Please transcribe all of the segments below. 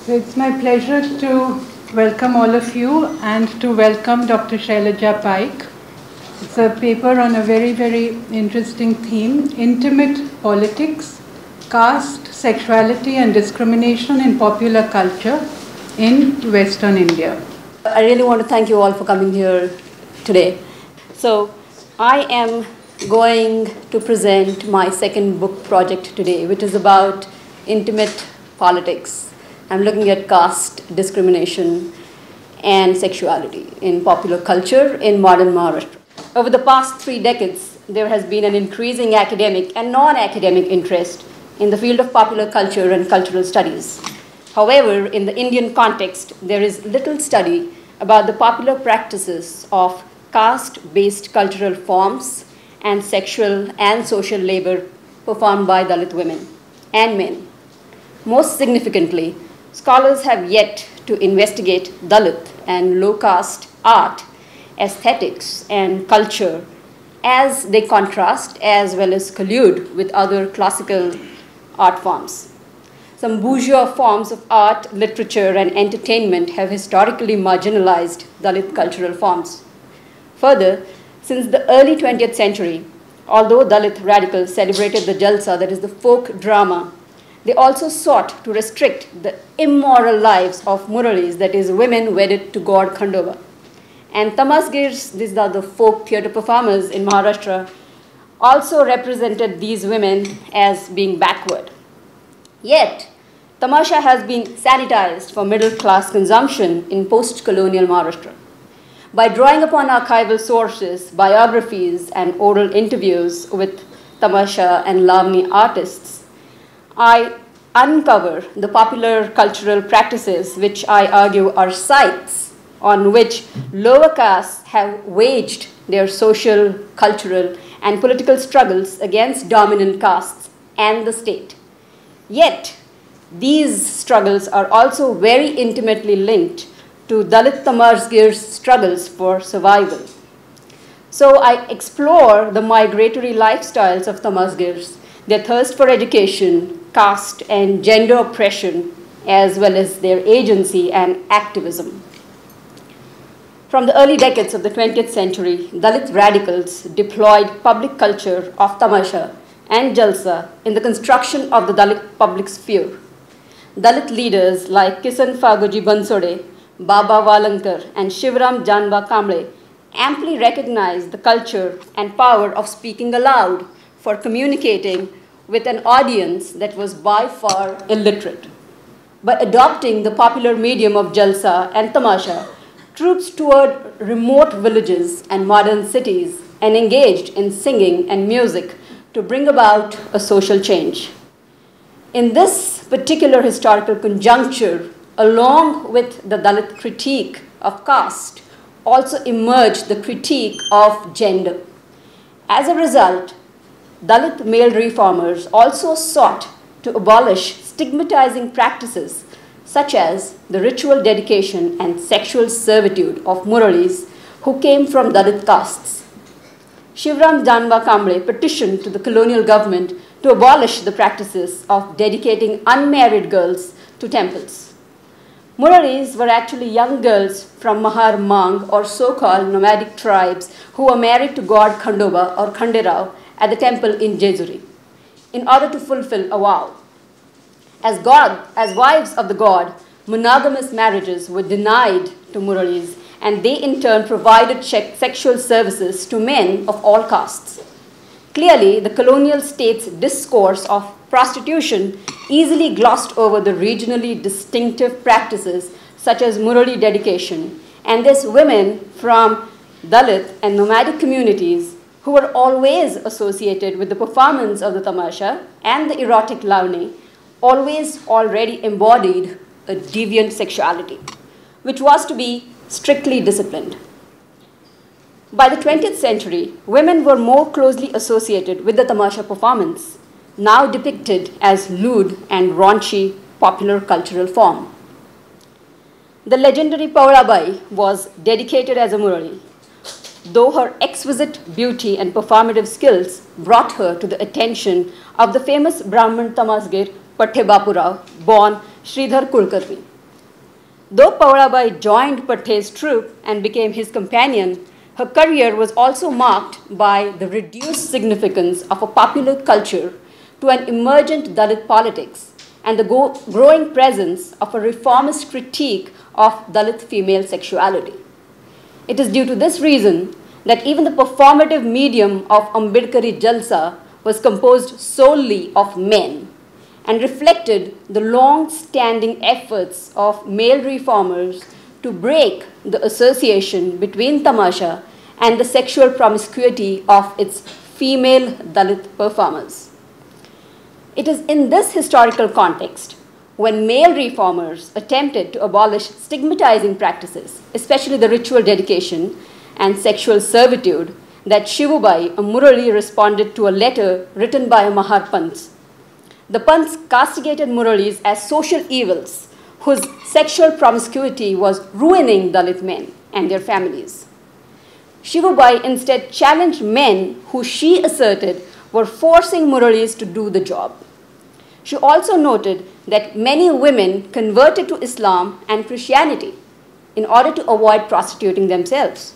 So it's my pleasure to welcome all of you and to welcome Dr. Shailaja Paik. It's a paper on a very, very interesting theme, intimate politics, caste, sexuality and discrimination in popular culture in Western India. I really want to thank you all for coming here today. So I am going to present my second book project today, which is about intimate politics. I'm looking at caste, discrimination, and sexuality in popular culture in modern Maharashtra. Over the past 3 decades, there has been an increasing academic and non-academic interest in the field of popular culture and cultural studies. However, in the Indian context, there is little study about the popular practices of caste-based cultural forms and sexual and social labor performed by Dalit women and men. Most significantly, scholars have yet to investigate Dalit and low-caste art, aesthetics, and culture as they contrast as well as collude with other classical art forms. Some bourgeois forms of art, literature, and entertainment have historically marginalized Dalit cultural forms. Further, since the early 20th century, although Dalit radicals celebrated the Jalsa, that is the folk drama, they also sought to restrict the immoral lives of Muralis, that is women wedded to god Khandoba. And Tamasgirs, these are the folk theatre performers in Maharashtra, also represented these women as being backward. Yet, Tamasha has been sanitized for middle-class consumption in post-colonial Maharashtra. By drawing upon archival sources, biographies, and oral interviews with Tamasha and Lavani artists, I uncover the popular cultural practices which I argue are sites on which lower castes have waged their social, cultural, and political struggles against dominant castes and the state. Yet, these struggles are also very intimately linked to Dalit Tamasgirs' struggles for survival. So I explore the migratory lifestyles of Tamasgirs, their thirst for education, caste, and gender oppression, as well as their agency and activism. From the early decades of the 20th century, Dalit radicals deployed public culture of Tamasha and Jalsa in the construction of the Dalit public sphere. Dalit leaders like Kisan Fagoji Bansode, Baba Valankar, and Shivram Janva Kamble amply recognized the culture and power of speaking aloud for communicating with an audience that was by far illiterate. By adopting the popular medium of Jalsa and Tamasha, troops toured remote villages and modern cities and engaged in singing and music to bring about a social change. In this particular historical conjuncture, along with the Dalit critique of caste, also emerged the critique of gender. As a result, Dalit male reformers also sought to abolish stigmatizing practices such as the ritual dedication and sexual servitude of Muralis who came from Dalit castes. Shivram Janva Kamble petitioned to the colonial government to abolish the practices of dedicating unmarried girls to temples. Muralis were actually young girls from Mahar Mang or so-called nomadic tribes who were married to god Khandoba or Khanderao at the temple in Jejuri in order to fulfill a vow. As wives of the god, monogamous marriages were denied to Muralis, and they in turn provided sexual services to men of all castes. Clearly, the colonial state's discourse of prostitution easily glossed over the regionally distinctive practices such as Murali dedication, and these women from Dalit and nomadic communities who were always associated with the performance of the Tamasha and the erotic Lavani, always already embodied a deviant sexuality, which was to be strictly disciplined. By the 20th century, women were more closely associated with the Tamasha performance, now depicted as lewd and raunchy popular cultural form. The legendary Paurabai was dedicated as a Murali, though her exquisite beauty and performative skills brought her to the attention of the famous Brahmin Tamasgir Pathe Bapurao, born Sridhar Kulkarni. Though Paulabai joined Pathe's troop and became his companion, her career was also marked by the reduced significance of a popular culture to an emergent Dalit politics and the growing presence of a reformist critique of Dalit female sexuality. It is due to this reason that even the performative medium of Ambedkari Jalsa was composed solely of men and reflected the long-standing efforts of male reformers to break the association between Tamasha and the sexual promiscuity of its female Dalit performers. It is in this historical context, when male reformers attempted to abolish stigmatizing practices, especially the ritual dedication and sexual servitude, that Shivubai, a Murali, responded to a letter written by a Mahar Pants. The Pants castigated Muralis as social evils whose sexual promiscuity was ruining Dalit men and their families. Shivubai instead challenged men who she asserted were forcing Muralis to do the job. She also noted that many women converted to Islam and Christianity in order to avoid prostituting themselves.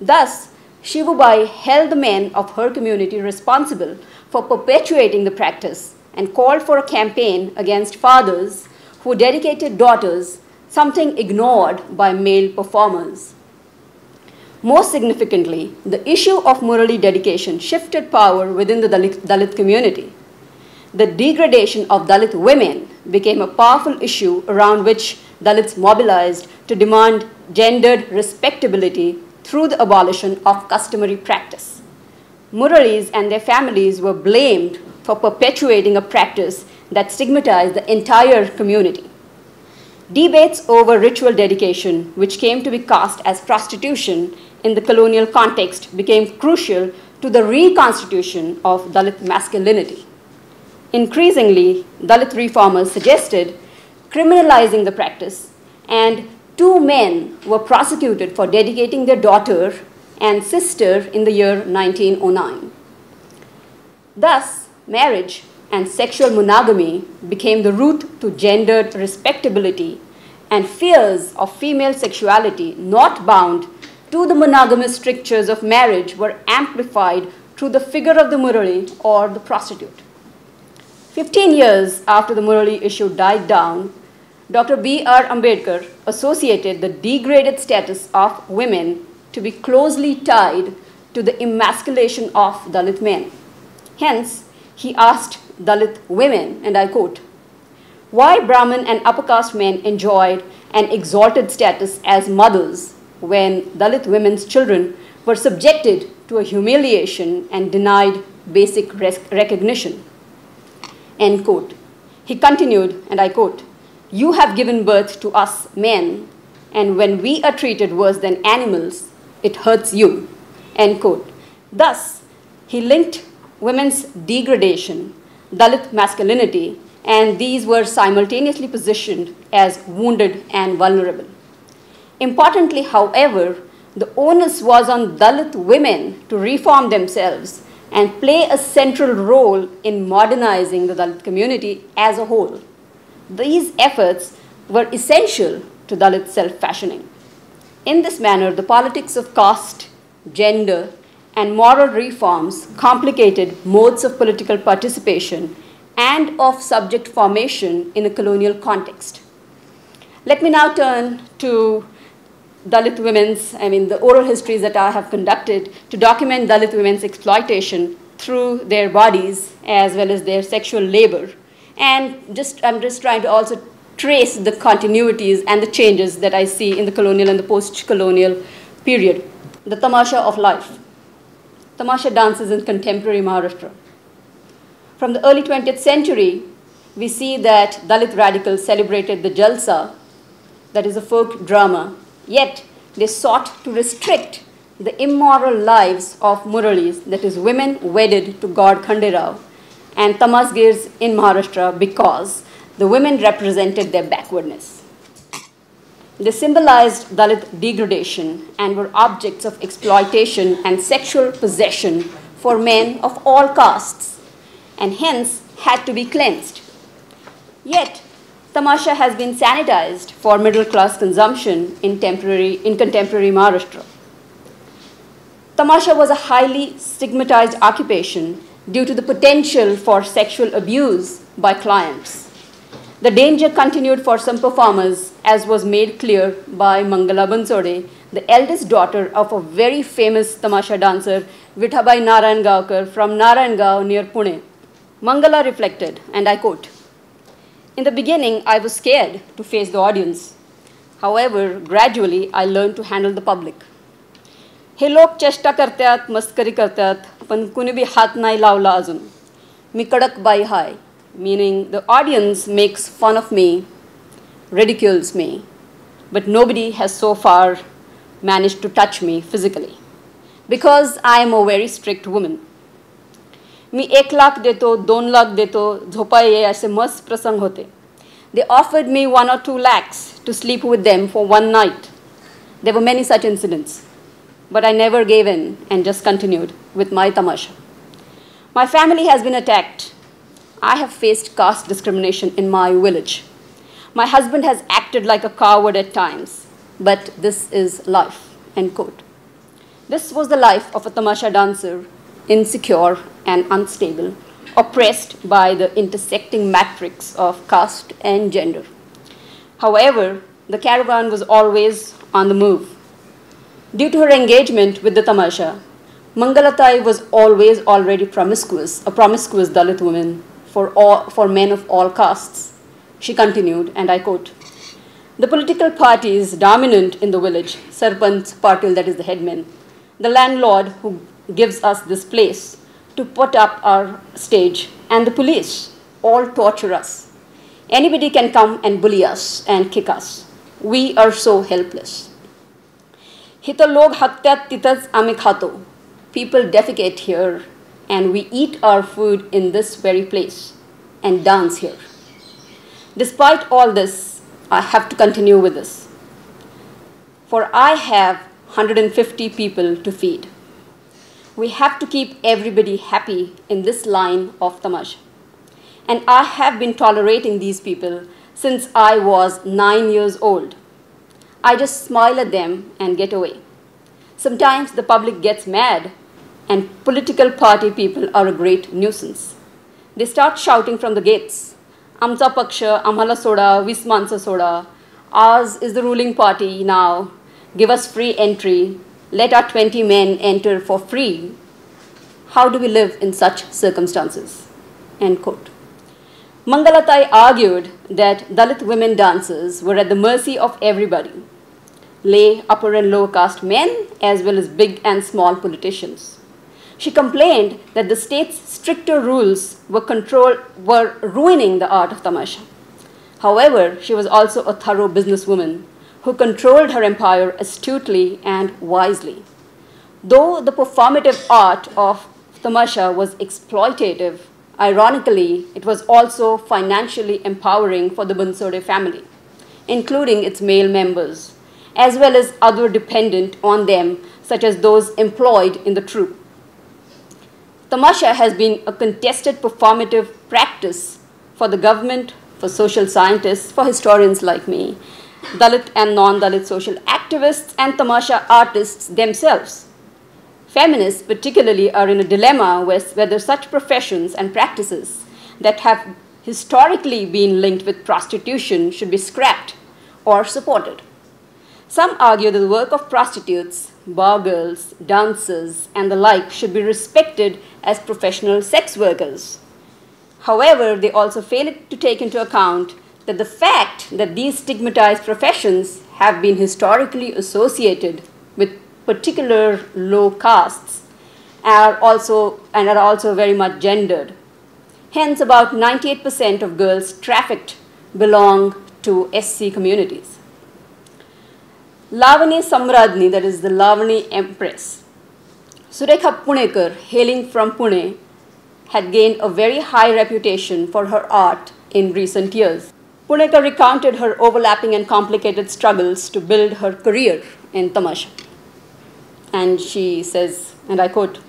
Thus, Shivubai held the men of her community responsible for perpetuating the practice and called for a campaign against fathers who dedicated daughters, something ignored by male performers. Most significantly, the issue of Murali dedication shifted power within the Dalit community. The degradation of Dalit women became a powerful issue around which Dalits mobilized to demand gendered respectability through the abolition of customary practice. Muralis and their families were blamed for perpetuating a practice that stigmatized the entire community. Debates over ritual dedication, which came to be cast as prostitution in the colonial context, became crucial to the reconstitution of Dalit masculinity. Increasingly, Dalit reformers suggested criminalizing the practice, and 2 men were prosecuted for dedicating their daughter and sister in the year 1909. Thus, marriage and sexual monogamy became the route to gendered respectability, and fears of female sexuality not bound to the monogamous strictures of marriage were amplified through the figure of the Murali or the prostitute. 15 years after the Murali issue died down, Dr. B.R. Ambedkar associated the degraded status of women to be closely tied to the emasculation of Dalit men. Hence, he asked Dalit women, and I quote, "Why Brahmin and upper caste men enjoyed an exalted status as mothers when Dalit women's children were subjected to a humiliation and denied basic recognition?" End quote. He continued, and I quote, "You have given birth to us men, and when we are treated worse than animals, it hurts you." End quote. Thus, he linked women's degradation, Dalit masculinity, and these were simultaneously positioned as wounded and vulnerable. Importantly, however, the onus was on Dalit women to reform themselves and play a central role in modernizing the Dalit community as a whole. These efforts were essential to Dalit self-fashioning. In this manner, the politics of caste, gender, and moral reforms complicated modes of political participation and of subject formation in a colonial context. Let me now turn to Dalit women's, the oral histories that I have conducted to document Dalit women's exploitation through their bodies as well as their sexual labor. And I'm just trying to also trace the continuities and the changes that I see in the colonial and the post-colonial period. The Tamasha of Life. Tamasha dances in contemporary Maharashtra. From the early 20th century, we see that Dalit radicals celebrated the Jalsa, that is a folk drama, yet they sought to restrict the immoral lives of Muralis, that is women wedded to God Khanderao, and Tamasgirs in Maharashtra because the women represented their backwardness. They symbolized Dalit degradation and were objects of exploitation and sexual possession for men of all castes, and hence had to be cleansed. Yet, Tamasha has been sanitized for middle-class consumption in contemporary Maharashtra. Tamasha was a highly stigmatized occupation due to the potential for sexual abuse by clients. The danger continued for some performers, as was made clear by Mangala Bansode, the eldest daughter of a very famous Tamasha dancer, Vithabai Narayangaonkar from Narayangao near Pune. Mangala reflected, and I quote, "In the beginning, I was scared to face the audience. However, gradually, I learned to handle the public. हे लोक चेष्टा करतात, मस्करी करतात, पण कुणी B हात नाही लावला अजून. मी कडक by hi, meaning the audience makes fun of me, ridicules me, but nobody has so far managed to touch me physically, because I am a very strict woman. मी 1 लाख देतो, 2 लाख देतो, झोपाय ये असे मस्त प्रसंग होते. They offered me 1 or 2 lakhs to sleep with them for one night. There were many such incidents, but I never gave in and just continued with my tamasha. My family has been attacked. I have faced caste discrimination in my village. My husband has acted like a coward at times, but this is life." End quote. This was the life of a tamasha dancer, insecure and unstable, oppressed by the intersecting matrix of caste and gender. However, the caravan was always on the move. Due to her engagement with the tamasha, Mangalatai was always already promiscuous, a promiscuous Dalit woman for men of all castes. She continued, and I quote, "The political parties dominant in the village, Sarpanch Patil, that is the headman, the landlord who gives us this place to put up our stage, and the police all torture us. Anybody can come and bully us and kick us. We are so helpless. Hito log haktyat titaz ame khato. People defecate here, and we eat our food in this very place and dance here. Despite all this, I have to continue with this, for I have 150 people to feed. We have to keep everybody happy in this line of tamasha. And I have been tolerating these people since I was 9 years old. I just smile at them and get away. Sometimes the public gets mad, and political party people are a great nuisance. They start shouting from the gates, "Amcha paksha, amhala soda, 20 mansa soda. Ours is the ruling party now. Give us free entry. Let our 20 men enter for free. How do we live in such circumstances?" End quote. Mangalatai argued that Dalit women dancers were at the mercy of everybody, lay, upper and lower caste men, as well as big and small politicians. She complained that the state's stricter rules were ruining the art of tamasha. However, she was also a thorough businesswoman who controlled her empire astutely and wisely. Though the performative art of tamasha was exploitative, ironically, it was also financially empowering for the Bansode family, including its male members, as well as other dependent on them, such as those employed in the troupe. Tamasha has been a contested performative practice for the government, for social scientists, for historians like me, Dalit and non-Dalit social activists, and tamasha artists themselves. Feminists particularly are in a dilemma whether such professions and practices that have historically been linked with prostitution should be scrapped or supported. Some argue that the work of prostitutes, bar girls, dancers, and the like should be respected as professional sex workers. However, they also fail to take into account that the fact that these stigmatized professions have been historically associated with particular low castes are also very much gendered. Hence, about 98% of girls trafficked belong to SC communities. Lavani Samradni, that is the Lavani Empress, Surekha Punekar, hailing from Pune, had gained a very high reputation for her art in recent years. Punekar recounted her overlapping and complicated struggles to build her career in tamasha. And she says, and I quote,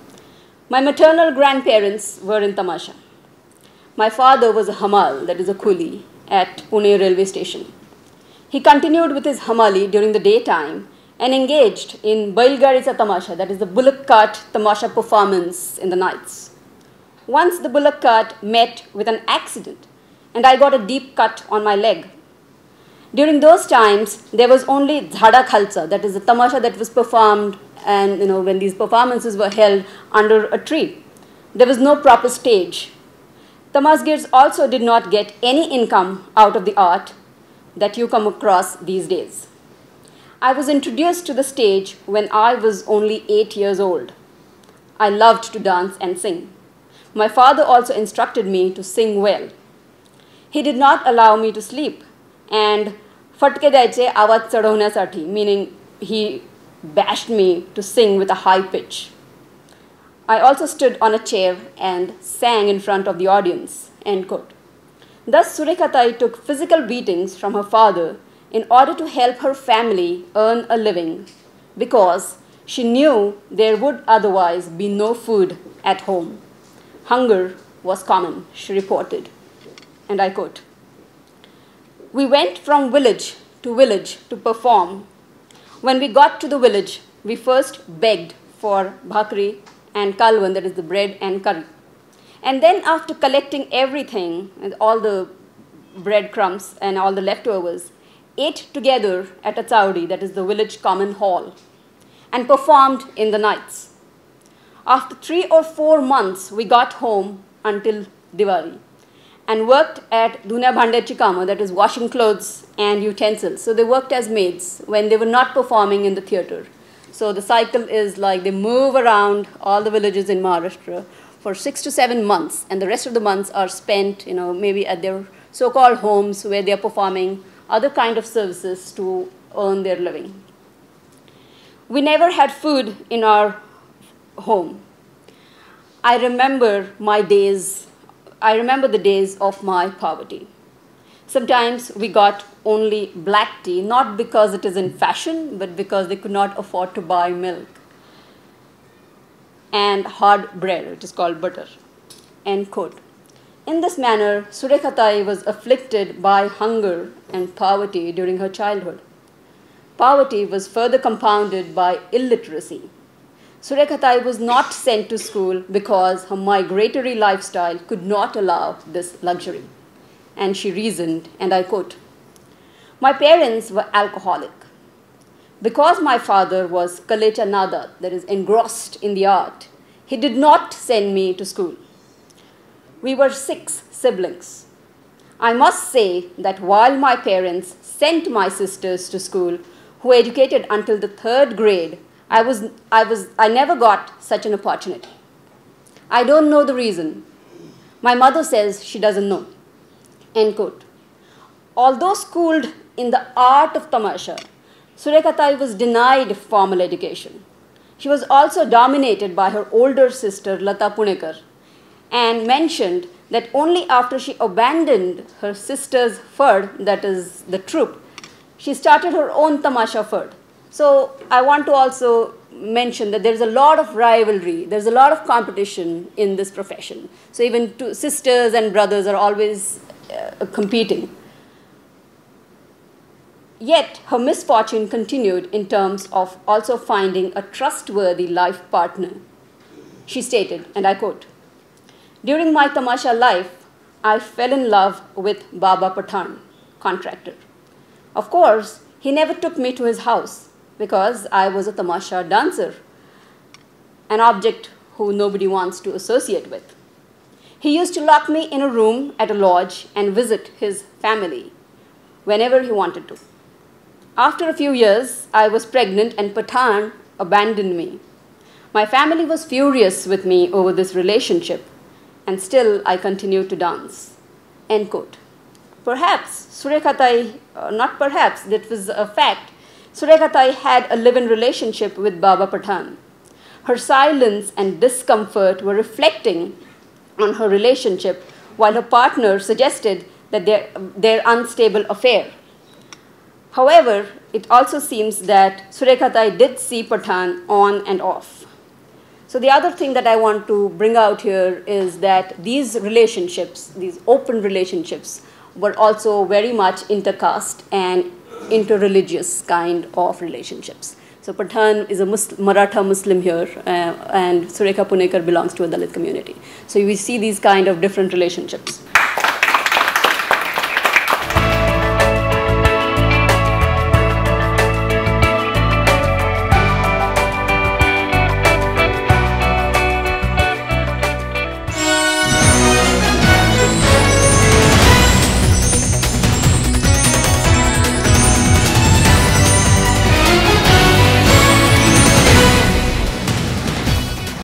"My maternal grandparents were in tamasha. My father was a hamal, that is a coolie, at Pune railway station. He continued with his hamali during the daytime and engaged in Bailgaricha Tamasha, that is the bullock cart Tamasha performance in the nights. Once the bullock cart met with an accident and I got a deep cut on my leg. During those times, there was only Zhada Khalsa, that is the Tamasha that was performed and when these performances were held under a tree. There was no proper stage. Tamasgirs also did not get any income out of the art that you come across these days. I was introduced to the stage when I was only 8 years old. I loved to dance and sing. My father also instructed me to sing well. He did not allow me to sleep and fatke dyache awaz chadavnyaसाठी, meaning he bashed me to sing with a high pitch. I also stood on a chair and sang in front of the audience, end quote. Thus, Surekhatai took physical beatings from her father in order to help her family earn a living because she knew there would otherwise be no food at home. Hunger was common, she reported, and I quote, "We went from village to perform. When we got to the village, we first begged for bhakri and kalwan, that is the bread and curry. And then after collecting everything, and all the breadcrumbs and all the leftovers, ate together at a chaudi, that is the village common hall, and performed in the nights. After 3 or 4 months, we got home until Diwali and worked at Dhunya Bhandechi Kama, that is washing clothes and utensils. So they worked as maids when they were not performing in the theater. So the cycle is like they move around all the villages in Maharashtra for 6 to 7 months, and the rest of the months are spent, maybe at their so-called homes where they are performing other kind of services to earn their living. We never had food in our home. I remember the days of my poverty. Sometimes we got only black tea, not because it is in fashion, but because they could not afford to buy milk. And hard bread, it is called butter, end quote. In this manner, Surekhatai was afflicted by hunger and poverty during her childhood. Poverty was further compounded by illiteracy. Surekhatai was not sent to school because her migratory lifestyle could not allow this luxury. And she reasoned, and I quote, "My parents were alcoholic. Because my father was Kalecha Nada, that is engrossed in the art, he did not send me to school. We were 6 siblings. I must say that while my parents sent my sisters to school, who were educated until the 3rd grade, I never got such an opportunity. I don't know the reason. My mother says she doesn't know." End quote. Although schooled in the art of tamasha, Surekhatai was denied formal education. She was also dominated by her older sister Lata Punekar and mentioned that only after she abandoned her sister's fard, that is the troupe, she started her own tamasha fard. So I want to also mention that there's a lot of rivalry, there's a lot of competition in this profession. So even sisters and brothers are always competing. Yet her misfortune continued in terms of also finding a trustworthy life partner. She stated, and I quote, "During my tamasha life, I fell in love with Baba Pathan, contractor. Of course, he never took me to his house because I was a tamasha dancer, an object who nobody wants to associate with. He used to lock me in a room at a lodge and visit his family whenever he wanted to. After a few years, I was pregnant and Pathan abandoned me. My family was furious with me over this relationship, and still I continued to dance." End quote. Perhaps Surekhatai, not perhaps, that was a fact, Surekhatai had a live-in relationship with Baba Pathan. Her silence and discomfort were reflecting on her relationship, while her partner suggested that their unstable affair. However, it also seems that Surekhatai did see Pathan on and off. So the other thing that I want to bring out here is that these relationships, these open relationships, were also very much intercaste and interreligious kind of relationships. So Pathan is a Maratha Muslim here, and Surekha Punekar belongs to a Dalit community. So we see these kind of different relationships.